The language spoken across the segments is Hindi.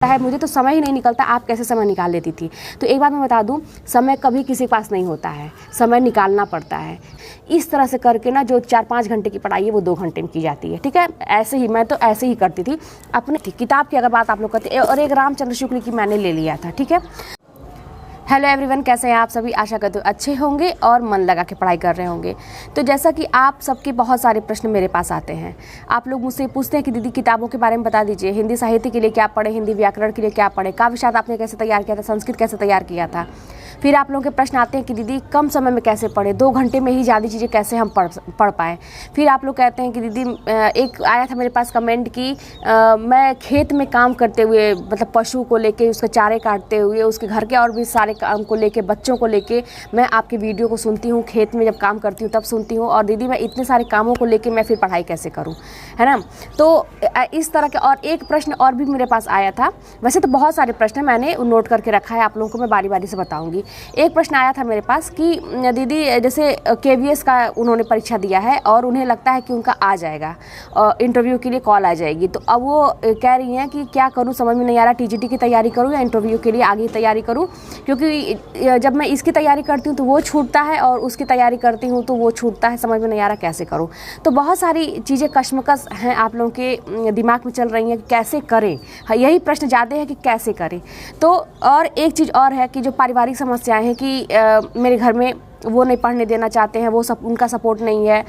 है, मुझे तो समय ही नहीं निकलता, आप कैसे समय निकाल लेती थी। तो एक बात मैं बता दूं, समय कभी किसी के पास नहीं होता है, समय निकालना पड़ता है। इस तरह से करके ना जो 4-5 घंटे की पढ़ाई है वो 2 घंटे में की जाती है, ठीक है। ऐसे ही मैं तो ऐसे ही करती थी अपने किताब की अगर बात आप लोग करते, और एक रामचंद्र शुक्ल की मैंने ले लिया था, ठीक है। हेलो एवरीवन, कैसे हैं आप सभी? आशा करते हो अच्छे होंगे और मन लगा के पढ़ाई कर रहे होंगे। तो जैसा कि आप सबके बहुत सारे प्रश्न मेरे पास आते हैं, आप लोग मुझसे पूछते हैं कि दीदी किताबों के बारे में बता दीजिए, हिंदी साहित्य के लिए क्या पढ़े, हिंदी व्याकरण के लिए क्या पढ़े, काव्य शास्त्र आपने कैसे तैयार किया था, संस्कृत कैसे तैयार किया था। फिर आप लोगों के प्रश्न आते हैं कि दीदी कम समय में कैसे पढ़े, 2 घंटे में ही ज़्यादा चीज़ें कैसे हम पढ़ पाएँ। फिर आप लोग कहते हैं कि दीदी एक आया था मेरे पास कमेंट कि मैं खेत में काम करते हुए, मतलब पशु को लेके, उसके चारे काटते हुए, उसके घर के और भी सारे काम को लेके, बच्चों को लेके मैं आपके वीडियो को सुनती हूँ, खेत में जब काम करती हूँ तब सुनती हूँ, और दीदी मैं इतने सारे कामों को लेके मैं फिर पढ़ाई कैसे करूँ, है ना। तो इस तरह के और एक प्रश्न और भी मेरे पास आया था। वैसे तो बहुत सारे प्रश्न मैंने नोट करके रखा है, आप लोगों को मैं बारी बारी से बताऊँगी। एक प्रश्न आया था मेरे पास कि दीदी जैसे KVS का उन्होंने परीक्षा दिया है और उन्हें लगता है कि उनका आ जाएगा, इंटरव्यू के लिए कॉल आ जाएगी, तो अब वो कह रही हैं कि क्या करूं, समझ में नहीं आ रहा, TGT की तैयारी करूं या इंटरव्यू के लिए आगे तैयारी करूं, क्योंकि जब मैं इसकी तैयारी करती हूं तो वो छूटता है और उसकी तैयारी करती हूं तो वो छूटता है, समझ में नहीं आ रहा कैसे करूँ। तो बहुत सारी चीज़ें कश्मकश हैं आप लोगों के दिमाग में चल रही हैं कि कैसे करें, यही प्रश्न ज़्यादा है कि कैसे करें। तो और एक चीज़ और है कि जो पारिवारिक समस्याएं हैं कि मेरे घर में वो नहीं पढ़ने देना चाहते हैं, वो सब उनका सपोर्ट नहीं है।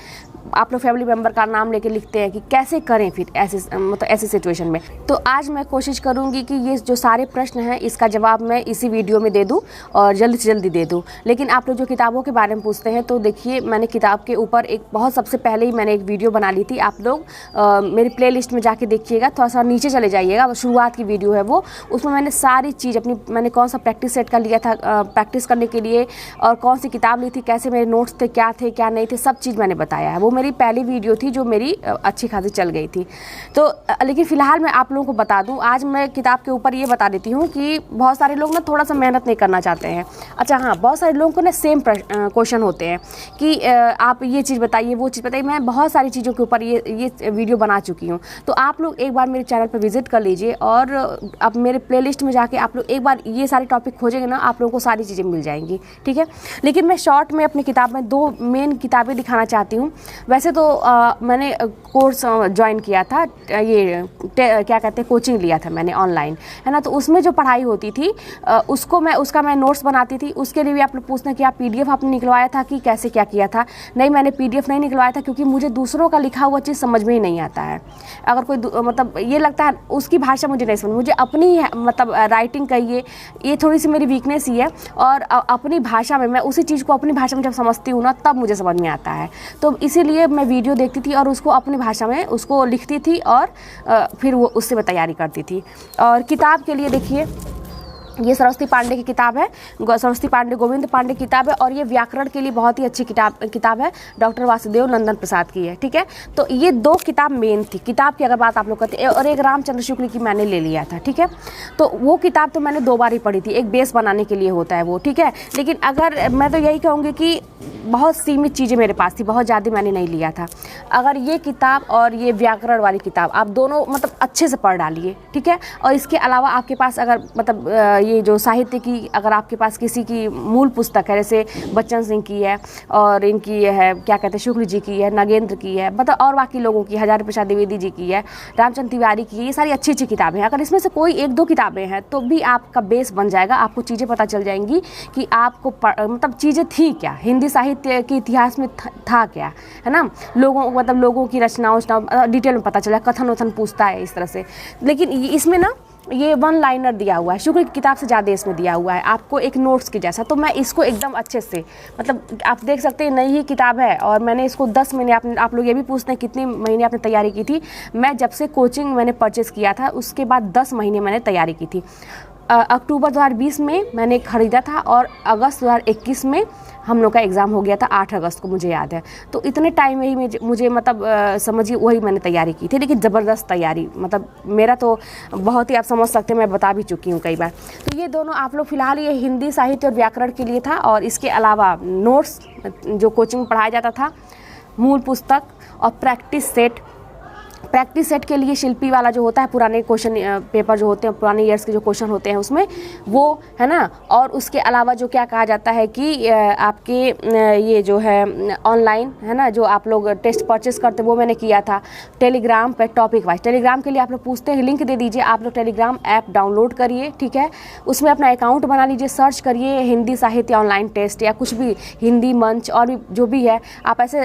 आप लोग फैमिली मेम्बर का नाम लेके लिखते हैं कि कैसे करें फिर ऐसे, मतलब ऐसी सिचुएशन में। तो आज मैं कोशिश करूंगी कि ये जो सारे प्रश्न हैं इसका जवाब मैं इसी वीडियो में दे दूं और जल्दी से जल्दी दे दूं। लेकिन आप लोग जो किताबों के बारे में पूछते हैं, तो देखिए मैंने किताब के ऊपर एक बहुत सबसे पहले ही मैंने एक वीडियो बना ली थी। आप लोग मेरी प्लेलिस्ट में जाके देखिएगा, थोड़ा सा नीचे चले जाइएगा, शुरुआत की वीडियो है वो। उसमें मैंने सारी चीज़ अपनी, मैंने कौन सा प्रैक्टिस सेट का लिया था प्रैक्टिस करने के लिए, और कौन सी किताब ली थी, कैसे मेरे नोट्स थे, क्या थे क्या नहीं थे, सब चीज़ मैंने बताया है। वो मेरी पहली वीडियो थी जो मेरी अच्छी खासी चल गई थी। तो लेकिन फ़िलहाल मैं आप लोगों को बता दूं, आज मैं किताब के ऊपर ये बता देती हूँ कि बहुत सारे लोग ना थोड़ा सा मेहनत नहीं करना चाहते हैं। अच्छा हाँ, बहुत सारे लोगों को ना सेम क्वेश्चन होते हैं कि आप ये चीज़ बताइए, वो चीज़ बताइए। मैं बहुत सारी चीज़ों के ऊपर ये वीडियो बना चुकी हूँ। तो आप लोग एक बार मेरे चैनल पर विजिट कर लीजिए और आप मेरे प्लेलिस्ट में जाके आप लोग एक बार ये सारे टॉपिक खोजेंगे ना, आप लोगों को सारी चीज़ें मिल जाएंगी, ठीक है। लेकिन मैं शॉर्ट में अपनी किताब में 2 मेन किताबें दिखाना चाहती हूँ। वैसे तो मैंने कोर्स ज्वाइन किया था, ये क्या कहते हैं, कोचिंग लिया था मैंने ऑनलाइन, है ना। तो उसमें जो पढ़ाई होती थी उसका मैं नोट्स बनाती थी। उसके लिए भी आप लोग पूछते हैं कि आप PDF आपने निकलवाया था कि कैसे क्या किया था। नहीं, मैंने PDF नहीं निकलवाया था, क्योंकि मुझे दूसरों का लिखा हुआ चीज़ समझ में ही नहीं आता है। अगर कोई मतलब ये लगता है उसकी भाषा मुझे नहीं समझ, मुझे अपनी मतलब राइटिंग कहिए, ये थोड़ी सी मेरी वीकनेस ही है, और अपनी भाषा में मैं उसी चीज़ को अपनी भाषा में जब समझती हूँ ना, तब मुझे समझ में आता है। तो इसीलिए मैं वीडियो देखती थी और उसको अपनी भाषा में उसको लिखती थी और फिर वो उससे मैं तैयारी करती थी। और किताब के लिए देखिए, ये सरस्वती पांडे की किताब है, सरस्वती पांडे, गोविंद पांडे की किताब है, और ये व्याकरण के लिए बहुत ही अच्छी किताब है, डॉक्टर वासुदेव नंदन प्रसाद की है, ठीक है। तो ये 2 किताब मेन थी। किताब की अगर बात आप लोग करते हैं, और एक रामचंद्र शुक्ल की मैंने ले लिया था, ठीक है। तो वो किताब तो मैंने 2 बार ही पढ़ी थी, एक बेस बनाने के लिए होता है वो, ठीक है। लेकिन अगर मैं तो यही कहूँगी कि बहुत सीमित चीज़ें मेरे पास थी, बहुत ज़्यादा मैंने नहीं लिया था। अगर ये किताब और ये व्याकरण वाली किताब आप दोनों मतलब अच्छे से पढ़ डालिए, ठीक है। और इसके अलावा आपके पास अगर मतलब ये जो साहित्य की, अगर आपके पास किसी की मूल पुस्तक है, जैसे बच्चन सिंह की है, और इनकी है क्या कहते हैं, शुक्ल जी की है, नगेंद्र की है, मतलब और बाकी लोगों की, हजारी प्रसाद द्विवेदी जी की है, रामचंद्र तिवारी की है, ये सारी अच्छी अच्छी किताबें हैं। अगर इसमें से कोई 1-2 किताबें हैं तो भी आपका बेस बन जाएगा, आपको चीज़ें पता चल जाएंगी कि आपको मतलब चीज़ें थी क्या, हिंदी साहित्य के इतिहास में था क्या, है ना। लोगों की रचनाओं डिटेल में पता चला, कथन वथन पूछता है इस तरह से। लेकिन इसमें ना ये 1 लाइनर दिया हुआ है, शुक्ल की किताब से ज़्यादा इसमें दिया हुआ है आपको एक नोट्स के जैसा। तो मैं इसको एकदम अच्छे से, मतलब आप देख सकते हैं, नई ही किताब है और मैंने इसको 10 महीने, आप लोग ये भी पूछते हैं कितने महीने आपने तैयारी की थी। मैं जब से कोचिंग मैंने परचेज़ किया था उसके बाद 10 महीने मैंने तैयारी की थी। अक्टूबर 2020 में मैंने ख़रीदा था और अगस्त 2021 में हम लोग का एग्ज़ाम हो गया था, 8 अगस्त को मुझे याद है। तो इतने टाइम में ही मुझे मतलब समझिए वही मैंने तैयारी की थी, लेकिन ज़बरदस्त तैयारी, मतलब मेरा तो बहुत ही, आप समझ सकते हैं, मैं बता भी चुकी हूँ कई बार। तो ये दोनों आप लोग फ़िलहाल ये हिंदी साहित्य और व्याकरण के लिए था, और इसके अलावा नोट्स जो कोचिंग पढ़ाया जाता था, मूल पुस्तक और प्रैक्टिस सेट प्रैक्टिस सेट के लिए शिल्पी वाला जो होता है, पुराने क्वेश्चन पेपर जो होते हैं, पुराने ईयर्स के जो क्वेश्चन होते हैं उसमें वो है ना। और उसके अलावा जो क्या कहा जाता है कि आपके ये जो है ऑनलाइन है ना, जो आप लोग टेस्ट परचेस करते हैं वो मैंने किया था टेलीग्राम पे टॉपिक वाइज। टेलीग्राम के लिए आप लोग पूछते हैं, लिंक दे दीजिए, आप लोग टेलीग्राम ऐप डाउनलोड करिए, ठीक है। उसमें अपना अकाउंट बना लीजिए, सर्च करिए हिंदी साहित्य ऑनलाइन टेस्ट या कुछ भी हिंदी मंच और भी जो भी है। आप ऐसे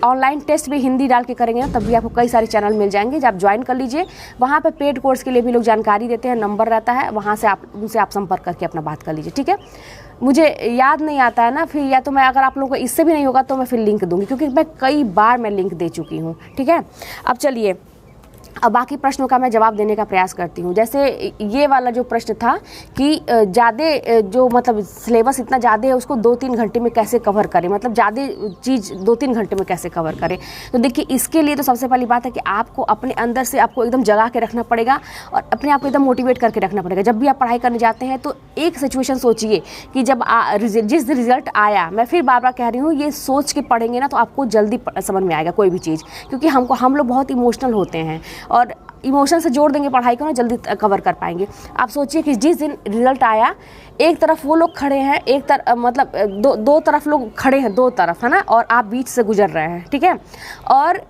ऑनलाइन टेस्ट भी हिंदी डाल के करेंगे ना, तब भी आपको कई सारे चैनल मिल जाएंगे, जब आप ज्वाइन कर लीजिए। वहाँ पे पेड कोर्स के लिए भी लोग जानकारी देते हैं, नंबर रहता है, वहाँ से आप उनसे आप संपर्क करके अपना बात कर लीजिए, ठीक है। मुझे याद नहीं आता है ना फिर, या तो मैं अगर आप लोगों को इससे भी नहीं होगा तो मैं फिर लिंक दूंगी, क्योंकि मैं कई बार मैं लिंक दे चुकी हूँ, ठीक है। अब चलिए, अब बाकी प्रश्नों का मैं जवाब देने का प्रयास करती हूँ। जैसे ये वाला जो प्रश्न था कि ज़्यादा जो मतलब सिलेबस इतना ज़्यादा है उसको 2-3 घंटे में कैसे कवर करें, मतलब ज़्यादा चीज़ 2-3 घंटे में कैसे कवर करें। तो देखिए, इसके लिए तो सबसे पहली बात है कि आपको अपने अंदर से आपको एकदम जगा के रखना पड़ेगा और अपने आप को एकदम मोटिवेट करके रखना पड़ेगा। जब भी आप पढ़ाई करने जाते हैं तो एक सिचुएशन सोचिए कि जब जिस रिजल्ट आया, मैं फिर बार बार कह रही हूँ, ये सोच के पढ़ेंगे ना तो आपको जल्दी समझ में आएगा कोई भी चीज़, क्योंकि हम लोग बहुत इमोशनल होते हैं और इमोशन से जोड़ देंगे पढ़ाई को ना, जल्दी कवर कर पाएंगे। आप सोचिए कि जिस दिन रिजल्ट आया, एक तरफ वो लोग खड़े हैं, एक तरफ मतलब दो तरफ लोग खड़े हैं, 2 तरफ है ना, और आप बीच से गुजर रहे हैं, ठीक है। और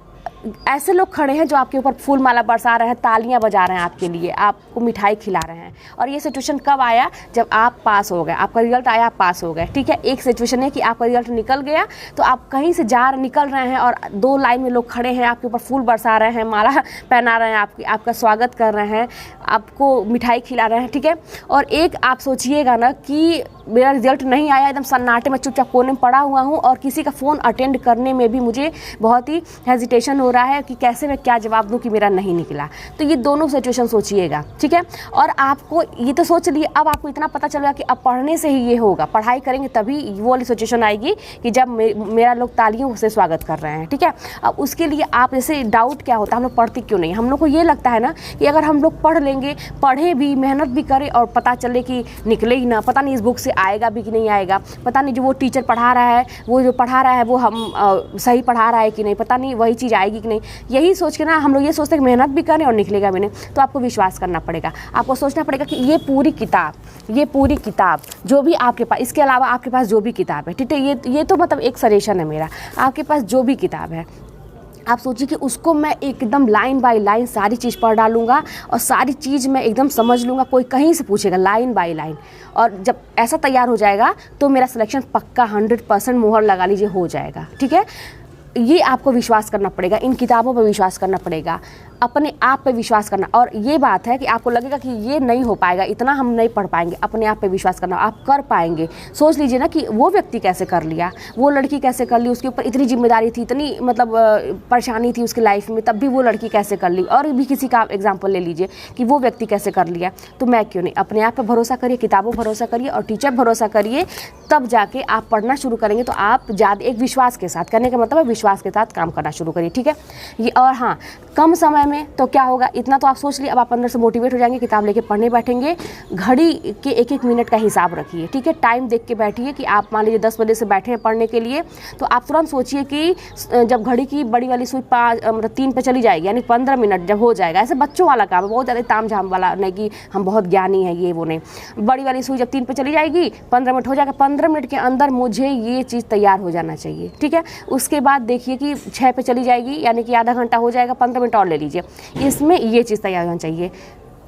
ऐसे लोग खड़े हैं जो आपके ऊपर फूल माला बरसा रहे हैं, तालियां बजा रहे हैं आपके लिए, आपको मिठाई खिला रहे हैं। और ये सिचुएशन कब आया? जब आप पास हो गए, आपका रिजल्ट आया, आप पास हो गए, ठीक है। एक सिचुएशन है कि आपका रिजल्ट निकल गया, तो आप कहीं से निकल रहे हैं और 2 लाइन में लोग खड़े हैं, आपके ऊपर फूल बरसा रहे हैं, माला पहना रहे हैं, आपका स्वागत कर रहे हैं, आपको मिठाई खिला रहे हैं, ठीक है। और एक आप सोचिएगा ना कि मेरा रिजल्ट नहीं आया, एकदम सन्नाटे में चुपचाप कोने में पड़ा हुआ हूँ और किसी का फ़ोन अटेंड करने में भी मुझे बहुत ही हेजिटेशन हो रहा है कि कैसे मैं क्या जवाब दूँ कि मेरा नहीं निकला। तो ये दोनों सिचुएशन सोचिएगा, ठीक है। और आपको ये तो सोच लिए, अब आपको इतना पता चलेगा कि अब पढ़ने से ही ये होगा, पढ़ाई करेंगे तभी वो वाली सिचुएशन आएगी कि जब मेरा लोग तालियों से स्वागत कर रहे हैं, ठीक है। अब उसके लिए आप जैसे डाउट क्या होता है, हम लोग पढ़ते क्यों नहीं? हम लोग को ये लगता है ना कि अगर हम लोग पढ़ लेंगे, पढ़े भी, मेहनत भी करें और पता चले कि निकले ही ना, पता नहीं इस बुक से आएगा भी कि नहीं आएगा, पता नहीं जो वो टीचर पढ़ा रहा है, वो जो पढ़ा रहा है वो हम सही पढ़ा रहा है कि नहीं, पता नहीं वही चीज़ आएगी कि नहीं। यही सोच के ना हम लोग ये सोचते हैं कि मेहनत भी करें और निकलेगा भी नहीं। तो आपको विश्वास करना पड़ेगा, आपको सोचना पड़ेगा कि ये पूरी किताब जो भी आपके पास, इसके अलावा आपके पास जो भी किताब है, ठीक है, ये तो मतलब एक सजेशन है मेरा, आपके पास जो भी किताब है आप सोचिए कि उसको मैं एकदम लाइन बाय लाइन सारी चीज़ पढ़ डालूंगा और सारी चीज़ मैं एकदम समझ लूँगा। कोई कहीं से पूछेगा लाइन बाय लाइन, और जब ऐसा तैयार हो जाएगा तो मेरा सिलेक्शन पक्का 100% मोहर लगा लीजिए हो जाएगा, ठीक है। ये आपको विश्वास करना पड़ेगा, इन किताबों पर विश्वास करना पड़ेगा, अपने आप पे विश्वास करना। और ये बात है कि आपको लगेगा कि ये नहीं हो पाएगा, इतना हम नहीं पढ़ पाएंगे, अपने आप पे विश्वास करना, आप कर पाएंगे। सोच लीजिए ना कि वो व्यक्ति कैसे कर लिया, वो लड़की कैसे कर ली, उसके ऊपर इतनी जिम्मेदारी थी, इतनी मतलब परेशानी थी उसकी लाइफ में, तब भी वो लड़की कैसे कर ली। और भी किसी का एग्जाम्पल ले लीजिए कि वो व्यक्ति कैसे कर लिया, तो मैं क्यों नहीं? अपने आप पर भरोसा करिए, किताबों पर भरोसा करिए और टीचर भरोसा करिए, तब जाके आप पढ़ना शुरू करेंगे। तो आप ज़्यादा एक विश्वास के साथ, करने का मतलब है विश्वास के साथ काम करना शुरू करिए, ठीक है। ये और हाँ, कम समय में तो क्या होगा, इतना तो आप सोच लिए। अब आप अंदर से मोटिवेट हो जाएंगे, किताब लेके पढ़ने बैठेंगे, घड़ी के 1-1 मिनट का हिसाब रखिए, ठीक है। टाइम देख के बैठिए कि आप मान लीजिए 10 बजे से बैठे हैं पढ़ने के लिए, तो आप तुरंत सोचिए कि जब घड़ी की बड़ी वाली सुई 3 पे चली जाएगी, यानी 15 मिनट जब हो जाएगा, ऐसे बच्चों वाला काम है, बहुत ज़्यादा ताम झाम वाला नहीं कि हम बहुत ज्ञानी है, ये वो नहीं। बड़ी वाली सुई जब 3 पे चली जाएगी, 15 मिनट हो जाएगा, 15 मिनट के अंदर मुझे ये चीज़ तैयार हो जाना चाहिए, ठीक है। उसके बाद देखिए कि 6 पे चली जाएगी, यानी कि आधा घंटा हो जाएगा, 15 मिनट और ले लीजिए, इसमें ये चीज़ तैयार होना चाहिए।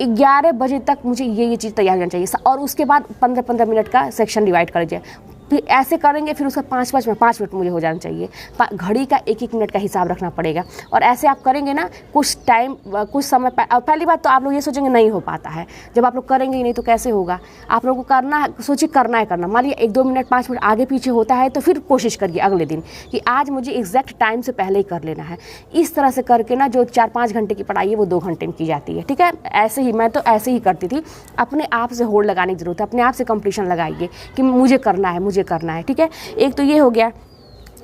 11 बजे तक मुझे ये चीज़ तैयार होना चाहिए, और उसके बाद 15-15 मिनट का सेक्शन डिवाइड कर लीजिए। फिर ऐसे करेंगे, फिर उसका 5 मिनट मुझे हो जाना चाहिए। घड़ी का 1-1 मिनट का हिसाब रखना पड़ेगा। और ऐसे आप करेंगे ना कुछ टाइम, कुछ समय। पहली बात तो आप लोग ये सोचेंगे नहीं हो पाता है, जब आप लोग करेंगे ही नहीं तो कैसे होगा। आप लोगों को करना, सोचिए करना है करना। मान लीजिए 1-2 मिनट 5 मिनट आगे पीछे होता है तो फिर कोशिश करिए अगले दिन कि आज मुझे एग्जैक्ट टाइम से पहले ही कर लेना है। इस तरह से करके ना जो 4-5 घंटे की पढ़ाई है वो 2 घंटे में की जाती है, ठीक है। ऐसे ही मैं तो ऐसे ही करती थी। अपने आप से होड़ लगाने की जरूरत है, अपने आप से कंपटीशन लगाइए कि मुझे करना है, ठीक है। एक तो ये हो गया।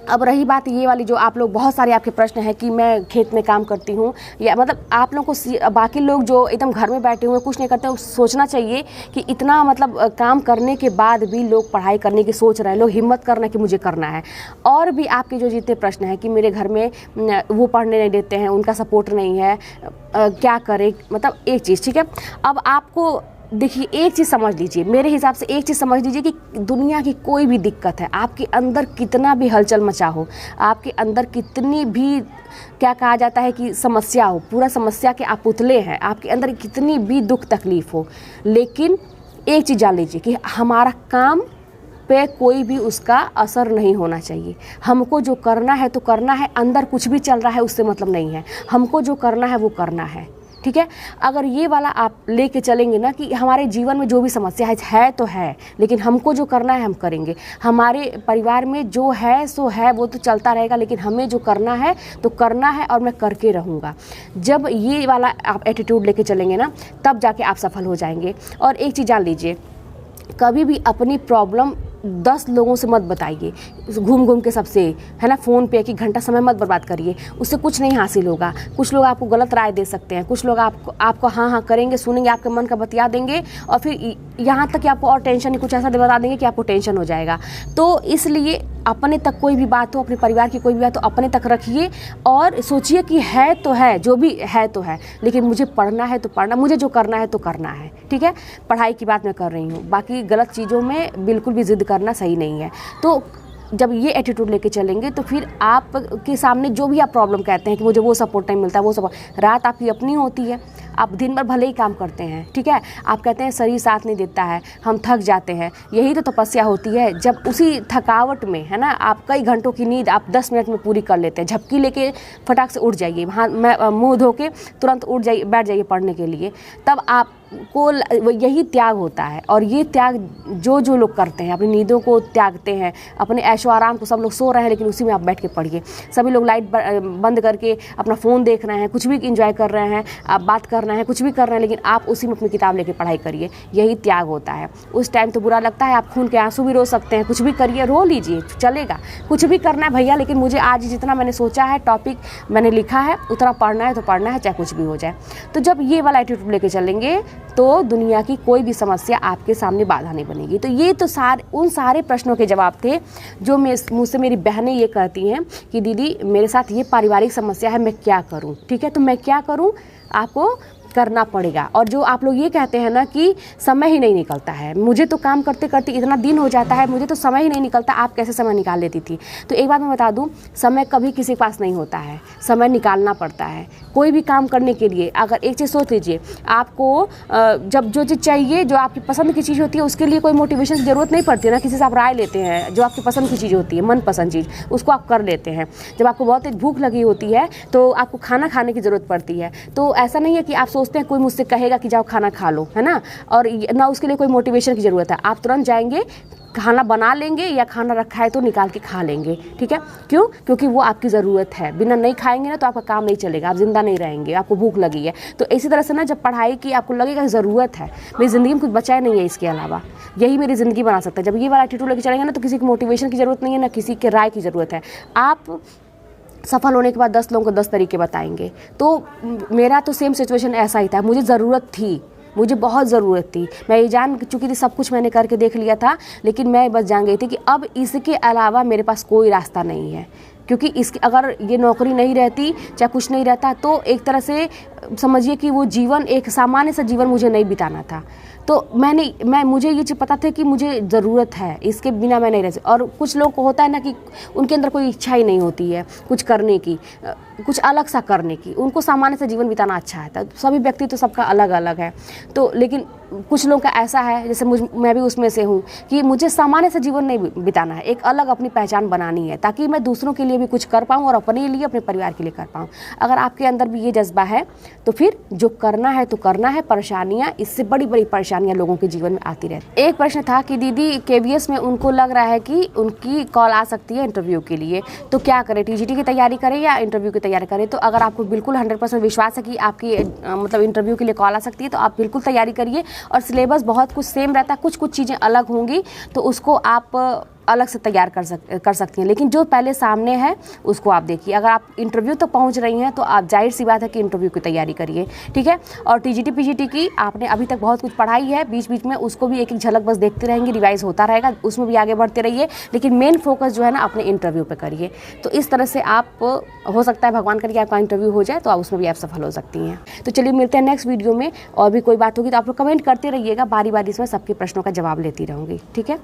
अब रही बात ये वाली, जो आप लोग बहुत सारे आपके प्रश्न हैं कि मैं खेत में काम करती हूँ, या मतलब आप लोगों को बाकी लोग जो एकदम घर में बैठे हुए कुछ नहीं करते, सोचना चाहिए कि इतना मतलब काम करने के बाद भी लोग पढ़ाई करने की सोच रहे हैं, लोग हिम्मत कर रहे हैं कि मुझे करना है। और भी आपके जो जितने प्रश्न हैं कि मेरे घर में वो पढ़ने नहीं देते हैं, उनका सपोर्ट नहीं है, क्या करें, मतलब एक चीज़, ठीक है। अब आपको देखिए एक चीज़ समझ लीजिए, मेरे हिसाब से एक चीज़ समझ लीजिए कि दुनिया की कोई भी दिक्कत है, आपके अंदर कितना भी हलचल मचा हो, आपके अंदर कितनी भी क्या कहा जाता है कि समस्या हो, पूरा समस्या के आप पुतले हैं, आपके अंदर कितनी भी दुख तकलीफ़ हो, लेकिन एक चीज़ जान लीजिए कि हमारा काम पे कोई भी उसका असर नहीं होना चाहिए। हमको जो करना है तो करना है, अंदर कुछ भी चल रहा है उससे मतलब नहीं है, हमको जो करना है वो करना है, ठीक है। अगर ये वाला आप लेके चलेंगे ना कि हमारे जीवन में जो भी समस्या है तो है, लेकिन हमको जो करना है हम करेंगे, हमारे परिवार में जो है सो है वो तो चलता रहेगा, लेकिन हमें जो करना है तो करना है और मैं करके रहूँगा। जब ये वाला आप एटीट्यूड लेके चलेंगे ना, तब जाके आप सफल हो जाएंगे। और एक चीज़ जान लीजिए, कभी भी अपनी प्रॉब्लम 10 लोगों से मत बताइए, घूम घूम के सबसे, है ना, फ़ोन पे 1 घंटा समय मत बर्बाद करिए, उससे कुछ नहीं हासिल होगा। कुछ लोग आपको गलत राय दे सकते हैं, कुछ लोग आपको हाँ हाँ करेंगे, सुनेंगे, आपके मन का बतिया देंगे, और फिर यहाँ तक कि आपको और टेंशन, कुछ ऐसा बता देंगे कि आपको टेंशन हो जाएगा। तो इसलिए अपने तक कोई भी बात हो, अपने परिवार की कोई भी बात हो, अपने तक रखिए और सोचिए कि है तो है, जो भी है तो है, लेकिन मुझे पढ़ना है तो पढ़ना, मुझे जो करना है तो करना है, ठीक है। पढ़ाई की बात मैं कर रही हूँ, बाकी गलत चीज़ों में बिल्कुल भी ज़िद करना सही नहीं है। तो जब ये एटीट्यूड लेके चलेंगे तो फिर आपके सामने जो भी आप प्रॉब्लम कहते हैं कि मुझे वो सपोर्ट नहीं मिलता, वो सपोर्ट, रात आपकी अपनी होती है, आप दिन भर भले ही काम करते हैं, ठीक है, आप कहते हैं शरीर साथ नहीं देता है, हम थक जाते हैं, यही तो तपस्या होती है। जब उसी थकावट में, है ना, आप कई घंटों की नींद आप 10 मिनट में पूरी कर लेते हैं, झपकी लेके फटाक से उठ जाइए, वहाँ मुँह धो के तुरंत उठ जाइए, बैठ जाइए पढ़ने के लिए, तब आप को यही त्याग होता है। और ये त्याग जो लोग करते हैं, अपनी नींदों को त्यागते हैं, अपने ऐशो आराम को, सब लोग सो रहे हैं लेकिन उसी में आप बैठ के पढ़िए, सभी लोग लाइट बंद करके अपना फ़ोन देख रहे हैं, कुछ भी इंजॉय कर रहे हैं, आप बात कर रहे हैं, कुछ भी कर रहे हैं, लेकिन आप उसी में अपनी किताब लेके पढ़ाई करिए, यही त्याग होता है। उस टाइम तो बुरा लगता है, आप खून के आंसू भी रो सकते हैं, कुछ भी करिए, रो लीजिए, चलेगा, कुछ भी करना है भैया, लेकिन मुझे आज जितना मैंने सोचा है, टॉपिक मैंने लिखा है, उतना पढ़ना है तो पढ़ना है, चाहे कुछ भी हो जाए। तो जब ये वाला एटीट्यूड लेके चलेंगे तो दुनिया की कोई भी समस्या आपके सामने बाधा नहीं बनेगी। तो ये तो उन सारे प्रश्नों के जवाब थे जो मुझसे मेरी बहनें ये कहती हैं कि दीदी मेरे साथ ये पारिवारिक समस्या है, मैं क्या करूं, ठीक है। तो मैं क्या करूं, आपको करना पड़ेगा। और जो आप लोग ये कहते हैं ना कि समय ही नहीं निकलता है, मुझे तो काम करते करते इतना दिन हो जाता है, मुझे तो समय ही नहीं निकलता, आप कैसे समय निकाल लेती थी। तो एक बात मैं बता दूं, समय कभी किसी के पास नहीं होता है, समय निकालना पड़ता है कोई भी काम करने के लिए। अगर एक चीज़ सोच लीजिए, आपको जब जो चीज़ चाहिए, जो आपकी पसंद की चीज़ होती है, उसके लिए कोई मोटिवेशन की ज़रूरत नहीं पड़ती है ना, किसी से आप राय लेते हैं, जो आपकी पसंद की चीज़ होती है, मनपसंद चीज़, उसको आप कर लेते हैं। जब आपको बहुत तेज भूख लगी होती है तो आपको खाना खाने की ज़रूरत पड़ती है, तो ऐसा नहीं है कि आप सोचते हैं कोई मुझसे कहेगा कि जाओ खाना खा लो, है ना, और ना उसके लिए कोई मोटिवेशन की ज़रूरत है, आप तुरंत जाएंगे, खाना बना लेंगे या खाना रखा है तो निकाल के खा लेंगे, ठीक है। क्यों? क्योंकि वो आपकी ज़रूरत है, बिना नहीं खाएंगे ना तो आपका काम नहीं चलेगा, आप जिंदा नहीं रहेंगे, आपको भूख लगी है। तो इसी तरह से ना, जब पढ़ाई की आपको लगेगा ज़रूरत है, मेरी ज़िंदगी में कुछ बचा नहीं है इसके अलावा, यही मेरी ज़िंदगी बना सकता है, जब ये वाला एटीट्यूड लेके चलेंगे ना तो किसी की मोटिवेशन की ज़रूरत नहीं है, ना किसी के राय की ज़रूरत है। आप सफल होने के बाद 10 लोगों को 10 तरीके बताएंगे। तो मेरा तो सेम सिचुएशन ऐसा ही था, मुझे ज़रूरत थी, मुझे बहुत ज़रूरत थी, मैं ये जान चुकी थी, सब कुछ मैंने करके देख लिया था, लेकिन मैं बस जान गई थी कि अब इसके अलावा मेरे पास कोई रास्ता नहीं है। क्योंकि इसके अगर ये नौकरी नहीं रहती, चाहे कुछ नहीं रहता, तो एक तरह से समझिए कि वो जीवन, एक सामान्य सा जीवन मुझे नहीं बिताना था। तो मुझे ये चीज़ पता था कि मुझे ज़रूरत है, इसके बिना मैं नहीं रह सकती। और कुछ लोगों को होता है ना कि उनके अंदर कोई इच्छा ही नहीं होती है कुछ करने की, कुछ अलग सा करने की, उनको सामान्य सा जीवन बिताना अच्छा है। तो सभी व्यक्ति तो सबका अलग अलग है, तो लेकिन कुछ लोगों का ऐसा है, जैसे मैं भी उसमें से हूँ, कि मुझे सामान्य सा जीवन नहीं बिताना है, एक अलग अपनी पहचान बनानी है, ताकि मैं दूसरों के लिए भी कुछ कर पाऊँ और अपने लिए, अपने परिवार के लिए कर पाऊँ। अगर आपके अंदर भी ये जज्बा है तो फिर जो करना है तो करना है। परेशानियाँ, इससे बड़ी बड़ी परेशानियाँ लोगों के जीवन में आती रहती। एक प्रश्न था कि दीदी KVS में उनको लग रहा है कि उनकी कॉल आ सकती है इंटरव्यू के लिए, तो क्या करें, TGT की तैयारी करें या इंटरव्यू की तैयारी करें। तो अगर आपको बिल्कुल 100% विश्वास है कि आपकी मतलब इंटरव्यू के लिए कॉल आ सकती है, तो आप बिल्कुल तैयारी करिए। और सिलेबस बहुत कुछ सेम रहता है, कुछ चीज़ें अलग होंगी, तो उसको आप अलग से तैयार कर सकती हैं, लेकिन जो पहले सामने है उसको आप देखिए। अगर आप इंटरव्यू तक पहुंच रही हैं तो आप जाहिर सी बात है कि इंटरव्यू की तैयारी करिए, ठीक है। और टीजीटी पीजीटी की आपने अभी तक बहुत कुछ पढ़ाई है, बीच बीच में उसको भी एक एक झलक बस देखते रहेंगे, रिवाइज होता रहेगा, उसमें भी आगे बढ़ते रहिए, लेकिन मेन फोकस जो है ना अपने इंटरव्यू पे करिए। तो इस तरह से आप, हो सकता है भगवान करके आपका इंटरव्यू हो जाए तो आप उसमें भी आप सफल हो सकती हैं। तो चलिए मिलते हैं नेक्स्ट वीडियो में, और भी कोई बात होगी तो आप लोग कमेंट करते रहिएगा, बारी बारी से मैं सबके प्रश्नों का जवाब लेती रहूँगी, ठीक है।